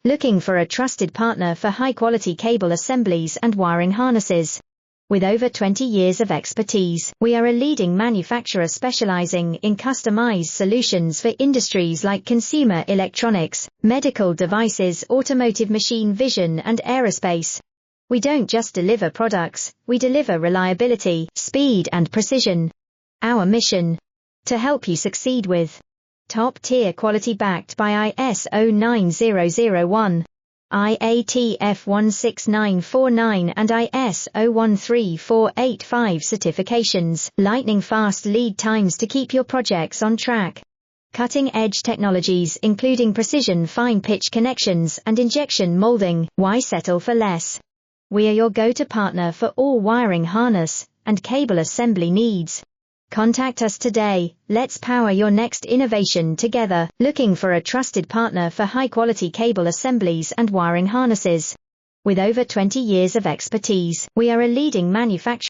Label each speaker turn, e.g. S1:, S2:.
S1: Looking for a trusted partner for high-quality cable assemblies and wiring harnesses? With over 20 years of expertise, we are a leading manufacturer specializing in customized solutions for industries like consumer electronics, medical devices, automotive, machine vision, and aerospace. We don't just deliver products, we deliver reliability, speed, and precision. Our mission: to help you succeed with top-tier quality backed by ISO 9001. IATF 16949 and ISO 13485 certifications, lightning-fast lead times to keep your projects on track. Cutting-edge technologies including precision fine-pitch connections and injection molding. Why settle for less? We are your go-to partner for all wiring harness and cable assembly needs. Contact us today. Let's power your next innovation together. Looking for a trusted partner for high-quality cable assemblies and wiring harnesses? With over 20 years of expertise, we are a leading manufacturer